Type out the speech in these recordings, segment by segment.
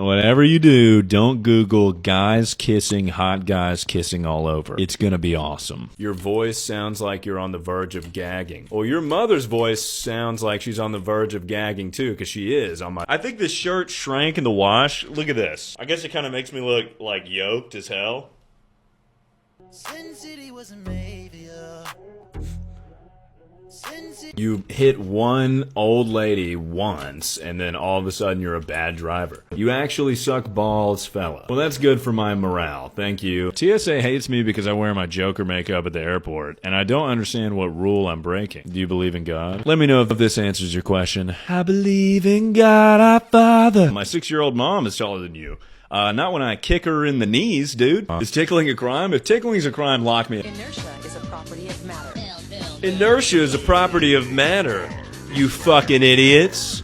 Whatever you do, don't Google guys kissing, hot guys kissing all over. It's gonna be awesome. Your voice sounds like you're on the verge of gagging. Well, your mother's voice sounds like she's on the verge of gagging too, because she is on my... I think this shirt shrank in the wash. Look at this. I guess it kind of makes me look like yoked as hell. Sin City was a mafia. You hit one old lady once, and then all of a sudden you're a bad driver. You actually suck balls, fella. Well, that's good for my morale. Thank you. TSA hates me because I wear my Joker makeup at the airport, and I don't understand what rule I'm breaking. Do you believe in God? Let me know if this answers your question. I believe in God, our Father. My 6-year-old mom is taller than you. Not when I kick her in the knees, dude. Is tickling a crime? If tickling's a crime, lock me. Inertia is a property of matter. Inertia is a property of matter, you fucking idiots.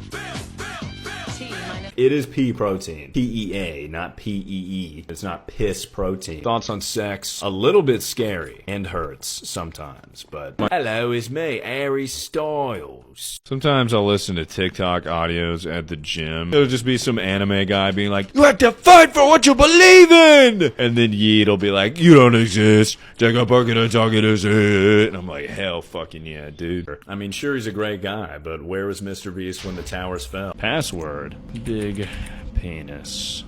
It is pea protein. P-E-A, not P-E-E. It's not piss protein. Thoughts on sex? A little bit scary. And hurts sometimes, but... Hello, it's me, Harry Styles. Sometimes I'll listen to TikTok audios at the gym. It'll just be some anime guy being like, you have to fight for what you believe in! And then Yeet will be like, you don't exist. Take a bucket and talk it as it. And I'm like, hell fucking yeah, dude. I mean, sure, he's a great guy, but where was Mr. Beast when the towers fell? Password. Big penis.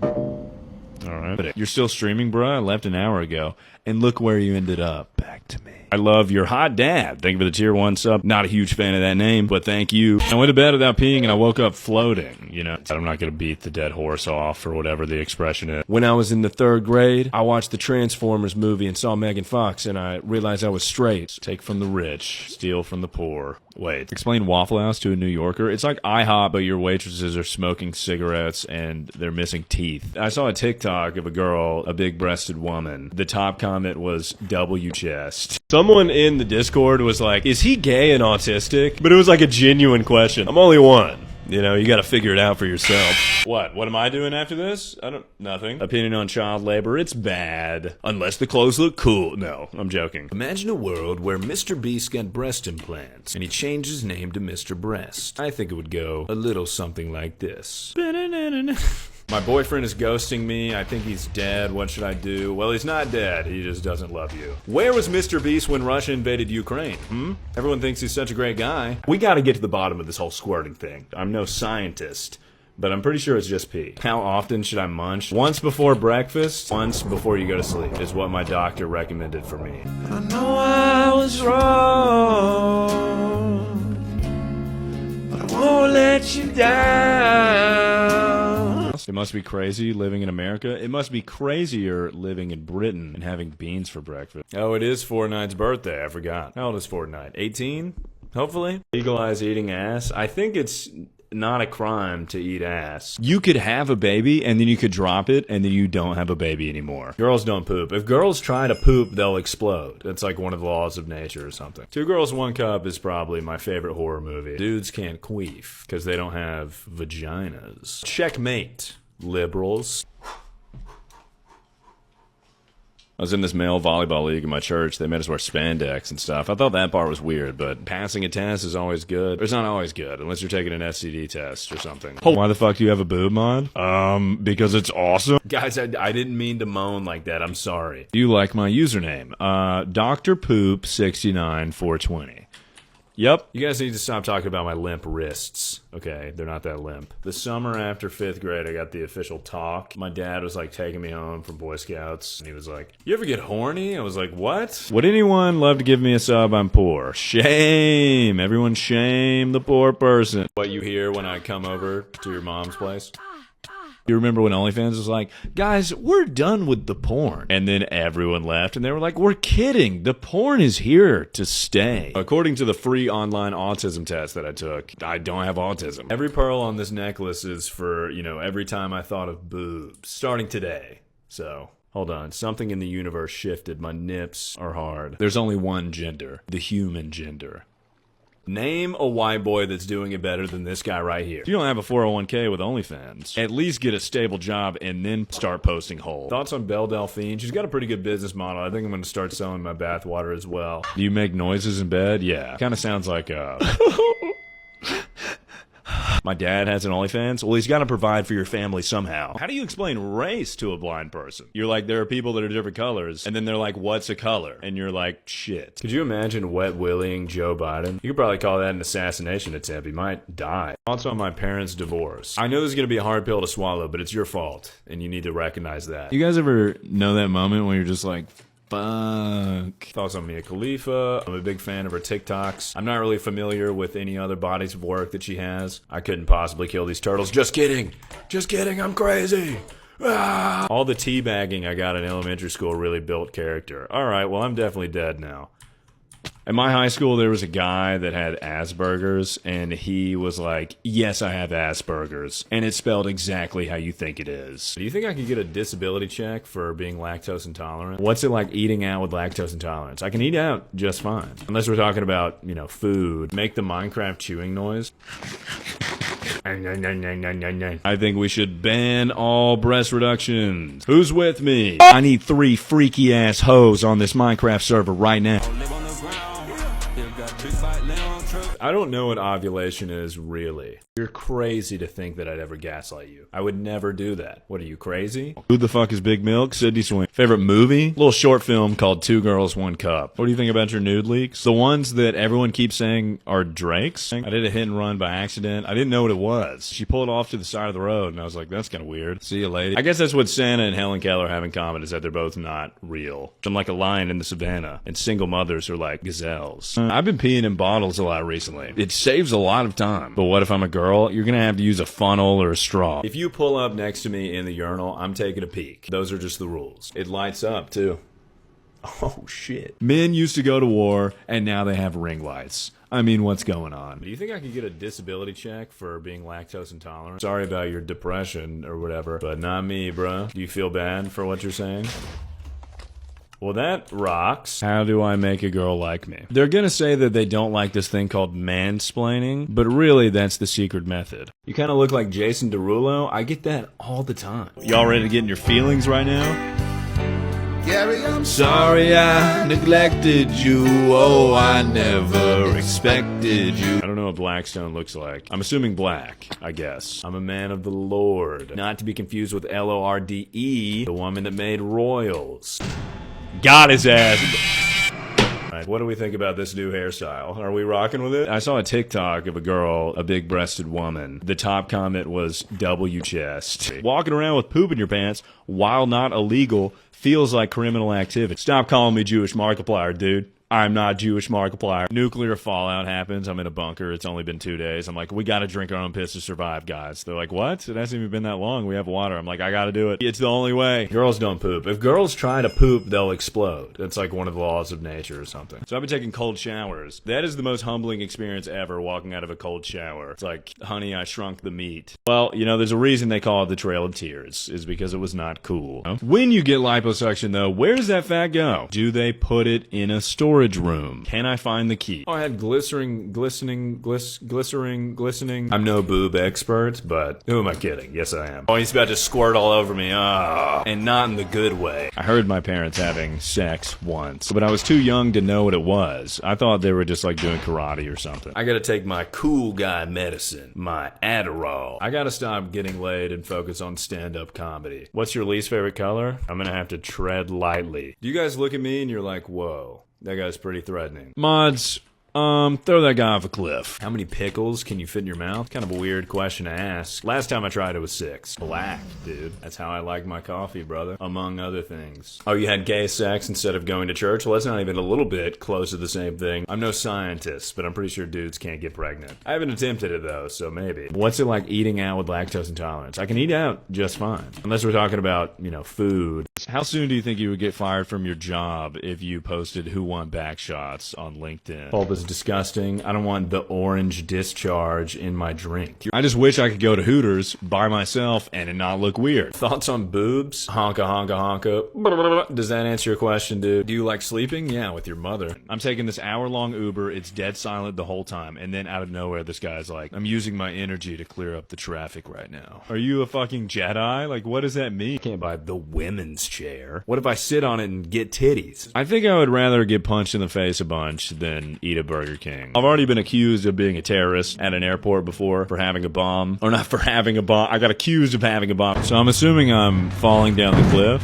Alright. You're still streaming, bruh? I left an hour ago. And look where you ended up. Back to me. I love your hot dad. Thank you for the tier 1 sub. Not a huge fan of that name, but thank you. I went to bed without peeing and I woke up floating. You know, I'm not gonna beat the dead horse off or whatever the expression is. When I was in the 3rd grade, I watched the Transformers movie and saw Megan Fox and I realized I was straight. Take from the rich, steal from the poor. Wait, explain Waffle House to a New Yorker. It's like IHOP, but your waitresses are smoking cigarettes and they're missing teeth. I saw a TikTok of a girl, a big-breasted woman. The top comment was W chest. Someone in the Discord was like, is he gay and autistic? But it was like a genuine question. I'm only one. You know, you gotta figure it out for yourself. What am I doing after this? Nothing. Opinion on child labor, it's bad. Unless the clothes look cool. No, I'm joking. Imagine a world where Mr. Beast got breast implants, and he changed his name to Mr. Breast. I think it would go a little something like this. My boyfriend is ghosting me. I think he's dead. What should I do? Well, he's not dead. He just doesn't love you. Where was Mr. Beast when Russia invaded Ukraine? Everyone thinks he's such a great guy. We gotta get to the bottom of this whole squirting thing. I'm no scientist, but I'm pretty sure it's just pee. How often should I munch? Once before breakfast, once before you go to sleep, is what my doctor recommended for me. I know I was wrong, but I won't let you down. It must be crazy living in America. It must be crazier living in Britain and having beans for breakfast. Oh, it is Fortnite's birthday. I forgot. How old is Fortnite? 18? Hopefully. Legalize eating ass. I think it's not a crime to eat ass. You could have a baby and then you could drop it and then you don't have a baby anymore. Girls don't poop. If girls try to poop, they'll explode. That's like one of the laws of nature or something. 2 Girls, 1 Cup is probably my favorite horror movie. Dudes can't queef because they don't have vaginas. Checkmate, liberals. I was in this male volleyball league in my church. They made us wear spandex and stuff. I thought that part was weird, but passing a test is always good. It's not always good, unless you're taking an STD test or something. Oh, why the fuck do you have a boob mod? Because it's awesome. Guys, I didn't mean to moan like that. I'm sorry. Do you like my username? Dr. Poop 69420. Yep. You guys need to stop talking about my limp wrists. Okay, they're not that limp. The summer after 5th grade, I got the official talk. My dad was like taking me home from Boy Scouts, and he was like, you ever get horny? I was like, what? Would anyone love to give me a sub? I'm poor. Shame. Everyone shame the poor person. What you hear when I come over to your mom's place? You remember when OnlyFans was like, guys, we're done with the porn. And then everyone left and they were like, we're kidding. The porn is here to stay. According to the free online autism test that I took, I don't have autism. Every pearl on this necklace is for, you know, every time I thought of boobs. Starting today. So, hold on. Something in the universe shifted. My nips are hard. There's only one gender. The human gender. Name a white boy that's doing it better than this guy right here. If you don't have a 401k with OnlyFans, at least get a stable job and then start posting whole. Thoughts on Belle Delphine? She's got a pretty good business model. I think I'm going to start selling my bathwater as well. Do you make noises in bed? Yeah. Kind of sounds like my My dad has an OnlyFans. Well, he's got to provide for your family somehow. How do you explain race to a blind person? You're like, there are people that are different colors, and then they're like, what's a color? And you're like, shit. Could you imagine wet willying Joe Biden? You could probably call that an assassination attempt. He might die. Also, on my parents' divorce. I know this is going to be a hard pill to swallow, but it's your fault, and you need to recognize that. You guys ever know that moment when you're just like, fuck. Thoughts on Mia Khalifa. I'm a big fan of her TikToks. I'm not really familiar with any other bodies of work that she has. I couldn't possibly kill these turtles. Just kidding. Just kidding. I'm crazy. Ah! All the teabagging I got in elementary school really built character. Alright, well, I'm definitely dead now. In my high school, there was a guy that had Asperger's, and he was like, yes, I have Asperger's, and it's spelled exactly how you think it is. Do you think I could get a disability check for being lactose intolerant? What's it like eating out with lactose intolerance? I can eat out just fine. Unless we're talking about, you know, food. Make the Minecraft chewing noise. I think we should ban all breast reductions. Who's with me? I need 3 freaky ass hoes on this Minecraft server right now. I don't know what ovulation is, really. You're crazy to think that I'd ever gaslight you. I would never do that. What, are you crazy? Who the fuck is Big Milk? Sydney Swing. Favorite movie? Little short film called 2 Girls, 1 Cup. What do you think about your nude leaks? The ones that everyone keeps saying are Drake's? I did a hit and run by accident. I didn't know what it was. She pulled off to the side of the road, and I was like, that's kind of weird. See you, lady. I guess that's what Santa and Helen Keller have in common, is that they're both not real. I'm like a lion in the savannah, and single mothers are like gazelles. I've been peeing in bottles a lot recently. It saves a lot of time. But what if I'm a girl? You're gonna have to use a funnel or a straw. If you pull up next to me in the urinal, I'm taking a peek. Those are just the rules. It lights up, too. Oh, shit. Men used to go to war, and now they have ring lights. I mean, what's going on? Do you think I could get a disability check for being lactose intolerant? Sorry about your depression or whatever, but not me, bro. Do you feel bad for what you're saying? Well, that rocks. How do I make a girl like me? They're gonna say that they don't like this thing called mansplaining, but really that's the secret method. You kinda look like Jason Derulo. I get that all the time. Y'all ready to get in your feelings right now? Gary, I'm sorry I neglected you. Oh, I never expected you. I don't know what Blackstone looks like. I'm assuming black, I guess. I'm a man of the Lord. Not to be confused with Lorde, the woman that made royals. Got his ass. Right, what do we think about this new hairstyle? Are we rocking with it? I saw a TikTok of a girl, a big-breasted woman. The top comment was W chest. Walking around with poop in your pants, while not illegal, feels like criminal activity. Stop calling me Jewish Markiplier, dude. I'm not Jewish Markiplier. Nuclear fallout happens. I'm in a bunker. It's only been 2 days. I'm like, we gotta drink our own piss to survive, guys. They're like, what? It hasn't even been that long. We have water. I'm like, I gotta do it. It's the only way. Girls don't poop. If girls try to poop, they'll explode. That's like one of the laws of nature or something. So I've been taking cold showers. That is the most humbling experience ever, walking out of a cold shower. It's like, honey, I shrunk the meat. Well, you know, there's a reason they call it the Trail of Tears, is because it was not cool. When you get liposuction, though, where does that fat go? Do they put it in a storage room? Can I find the key? Oh, I had glistening. I'm no boob expert, but who am I kidding? Yes, I am. Oh, he's about to squirt all over me. Ah, and not in the good way. I heard my parents having sex once, but I was too young to know what it was. I thought they were just like doing karate or something. I gotta take my cool guy medicine, my Adderall. I gotta stop getting laid and focus on stand-up comedy. What's your least favorite color? I'm gonna have to tread lightly. Do you guys look at me and you're like, whoa, that guy's pretty threatening? Mods, throw that guy off a cliff. How many pickles can you fit in your mouth? Kind of a weird question to ask. Last time I tried it was 6. Black, dude. That's how I like my coffee, brother. Among other things. Oh, you had gay sex instead of going to church? Well, that's not even a little bit close to the same thing. I'm no scientist, but I'm pretty sure dudes can't get pregnant. I haven't attempted it, though, so maybe. What's it like eating out with lactose intolerance? I can eat out just fine. Unless we're talking about, you know, food. How soon do you think you would get fired from your job if you posted who won back shots on LinkedIn? All this disgusting. I don't want the orange discharge in my drink. I just wish I could go to Hooters by myself and it not look weird. Thoughts on boobs? Honka, honka, honka. Does that answer your question, dude? Do you like sleeping? Yeah, with your mother. I'm taking this hour-long Uber. It's dead silent the whole time. And then out of nowhere, this guy's like, I'm using my energy to clear up the traffic right now. Are you a fucking Jedi? Like, what does that mean? I can't buy the women's chair? What if I sit on it and get titties? I think I would rather get punched in the face a bunch than eat a Burger King. I've already been accused of being a terrorist at an airport before for having a bomb. Or not for having a bomb. I got accused of having a bomb. So I'm assuming I'm falling down the cliff.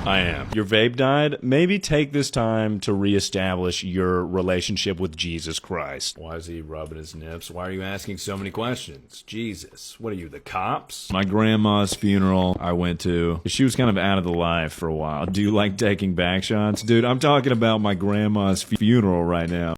I am. Your vape died? Maybe take this time to reestablish your relationship with Jesus Christ. Why is he rubbing his nips? Why are you asking so many questions? Jesus. What are you, the cops? My grandma's funeral I went to. She was kind of out of the life for a while. Do you like taking back shots? Dude, I'm talking about my grandma's funeral right now.